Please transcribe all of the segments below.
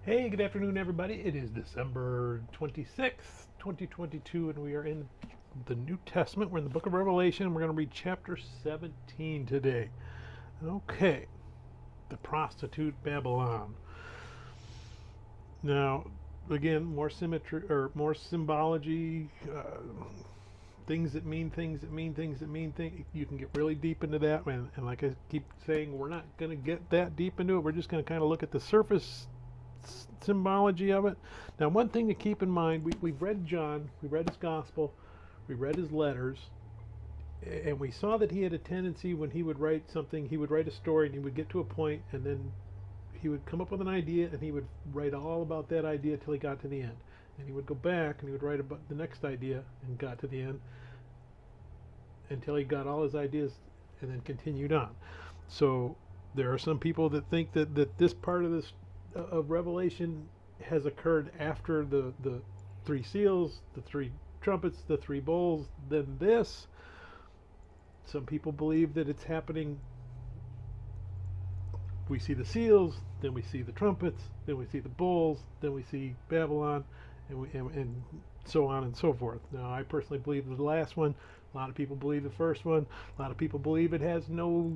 Hey, good afternoon, everybody. It is December 26th, 2022, and we are in the New Testament. We're in the book of Revelation. We're going to read chapter 17 today. Okay, the prostitute Babylon. Now, again, more symmetry or more symbology, things that mean things that mean things that mean things. You can get really deep into that, and like I keep saying, we're not going to get that deep into it. We're just going to kind of look at the surface symbology of it. Now, one thing to keep in mind, we've read John, we read his gospel, we read his letters, and we saw that he had a tendency when he would write something, he would write a story and he would get to a point and then he would come up with an idea and he would write all about that idea till he got to the end. And he would go back and he would write about the next idea and got to the end until he got all his ideas and then continued on. So there are some people that think that this part of this of Revelation has occurred after the three seals, the three trumpets, the three bowls, then this. Some people believe that it's happening. We see the seals, then we see the trumpets, then we see the bowls, then we see Babylon, and so on and so forth. Now, I personally believe the last one. A lot of people believe the first one. A lot of people believe it has no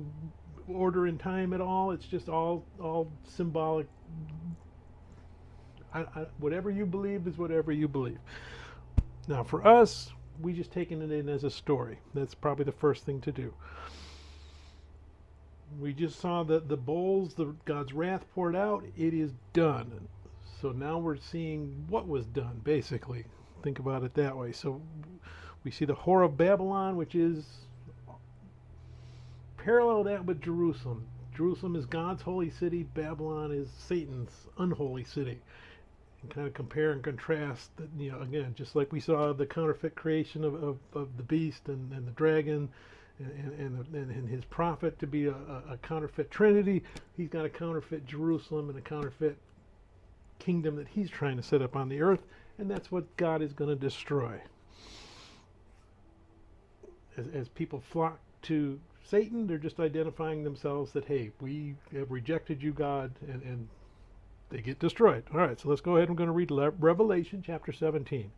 order in time at all. It's just all symbolic. Whatever you believe is whatever you believe. Now, for us, we just taken it in as a story. That's probably the first thing to do. We just saw that the bowls, God's wrath poured out. It is done. So now we're seeing what was done, basically. Think about it that way. So we see the whore of Babylon, which is parallel that with Jerusalem. Jerusalem is God's holy city. Babylon is Satan's unholy city. And kind of compare and contrast that, again, just like we saw the counterfeit creation of the beast and the dragon and his prophet to be a counterfeit trinity. He's got a counterfeit Jerusalem and a counterfeit kingdom that he's trying to set up on the earth, and that's what God is going to destroy. As people flock to Satan, they're just identifying themselves that, hey, we have rejected you, God, and they get destroyed. All right, so let's go ahead. I'm going to read Revelation chapter 17.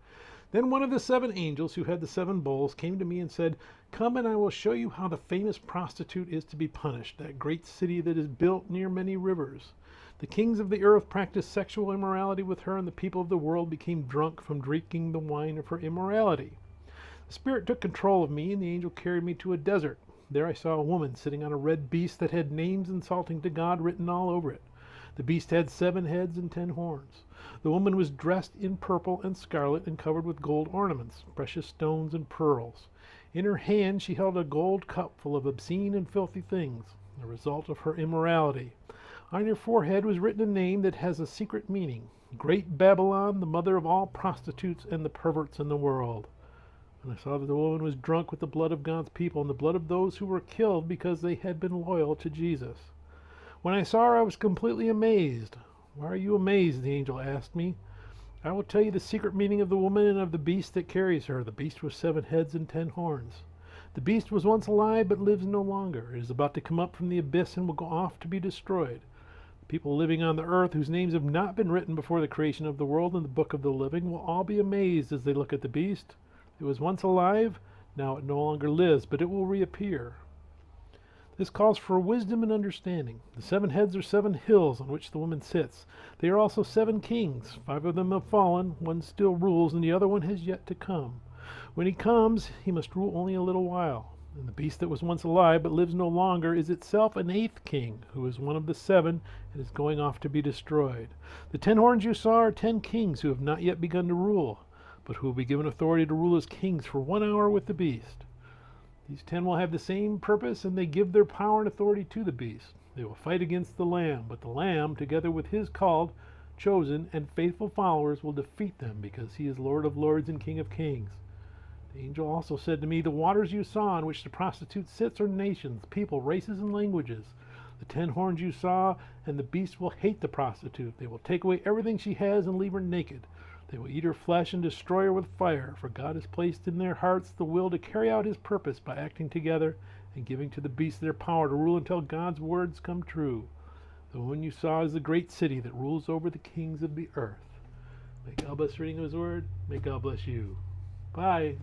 Then one of the seven angels who had the seven bowls came to me and said, "Come and I will show you how the famous prostitute is to be punished, that great city that is built near many rivers. The kings of the earth practiced sexual immorality with her, and the people of the world became drunk from drinking the wine of her immorality. The Spirit took control of me, and the angel carried me to a desert. There I saw a woman sitting on a red beast that had names insulting to God written all over it. The beast had 7 heads and 10 horns. The woman was dressed in purple and scarlet and covered with gold ornaments, precious stones, and pearls. In her hand she held a gold cup full of obscene and filthy things, the result of her immorality. On her forehead was written a name that has a secret meaning: Great Babylon, the mother of all prostitutes and the perverts in the world. And I saw that the woman was drunk with the blood of God's people and the blood of those who were killed because they had been loyal to Jesus. When I saw her, I was completely amazed. 'Why are you amazed?' the angel asked me. 'I will tell you the secret meaning of the woman and of the beast that carries her. The beast with 7 heads and 10 horns. The beast was once alive but lives no longer. It is about to come up from the abyss and will go off to be destroyed. The people living on the earth, whose names have not been written before the creation of the world in the book of the living, will all be amazed as they look at the beast. It was once alive, now it no longer lives, but it will reappear.' This calls for wisdom and understanding. The 7 heads are 7 hills on which the woman sits. They are also 7 kings. 5 of them have fallen, one still rules, and the other one has yet to come. When he comes, he must rule only a little while. And the beast that was once alive but lives no longer is itself an 8th king, who is one of the 7 and is going off to be destroyed. The 10 horns you saw are 10 kings who have not yet begun to rule, but who will be given authority to rule as kings for 1 hour with the beast. These 10 will have the same purpose, and they give their power and authority to the beast. They will fight against the Lamb, but the Lamb, together with his called, chosen, and faithful followers, will defeat them, because he is Lord of lords and King of kings. The angel also said to me, 'The waters you saw on which the prostitute sits are nations, people, races, and languages. The 10 horns you saw and the beast will hate the prostitute. They will take away everything she has and leave her naked. They will eat her flesh and destroy her with fire, for God has placed in their hearts the will to carry out his purpose by acting together and giving to the beast their power to rule until God's words come true. The one you saw is the great city that rules over the kings of the earth. May God bless the reading of His word. May God bless you. Bye.